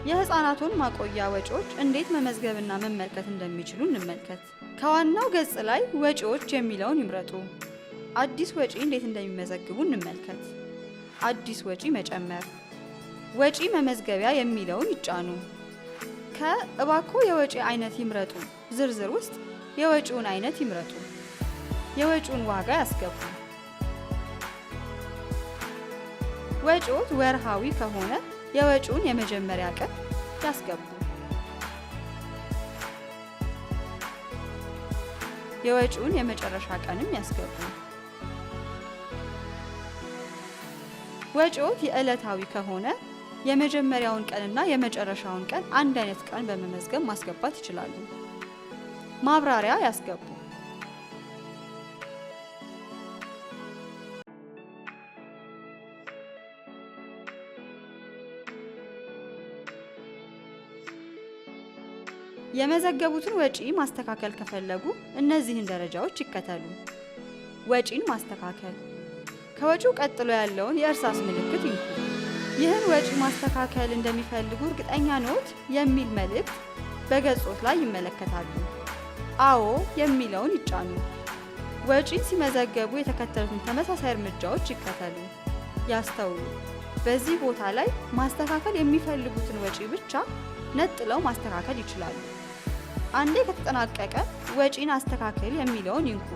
የህፃናቱን ማቆያ ወጪዎች እንዴት መመዝገብና መመልከት እንደሚችሉ እንመልከት። ከዋናው ገጽ ላይ ወጪዎች የሚለውን ይምረጡ። አዲስ ወጪ እንዴት እንደሚመዘግቡ እንመልከት። አዲስ ወጪ መጨመር። ወጪ መመዝገቢያ የሚለውን ይጫኑ። ከእባክዎ የወጪ አይነት ይምረጡ ዝርዝር ውስጥ የወጪውን አይነት ይምረጡ። የወጪውን ዋጋ ያስገቡ። ወጪዎት ወርሃዊ ከሆነ የወጪውን የመጀመሪያ ቀን ያስገቡ። የወጪውን የመጨረሻ ቀንም ያስገቡ። ወጪዎት የዕለታዊ ከሆነ የመጀመሪያውን ቀንና የመጨረሻውን ቀን አንድ አይነት ቀን በመመዝገብ ማስገባት ይችላሉ። ማብራሪያ ያስገቡ። የመዘገቡትን ወጪ ማስተካከል ከፈለጉ እነዚህን ደረጃዎች ይከተሉ። ወጪን ማስተካከል። ከወጪው ቀጥሎ ያለውን የእርሳስ ምልክት ይንኩ። ይህን ወጪ ማስተካከል እንደሚፈልጉ እርግጠኛ ኖት የሚል መልእክት በገጾት ላይ ይመለከታሉ። አዎ የሚለውን ይጫኑ። ወጪን ሲመዘገቡ የተከተሉትን ተመሳሳይ እርምጃዎች ይከተሉ። ያስተውሉ። በዚህ ቦታ ላይ ማስተካከል የሚፈልጉትን ወጪ ብቻ ነጥለው ማስተካከል ይችላሉ። አንዴ ከተጠናቀቀ ወጪን አስተካክል የሚለውን ይንኩ።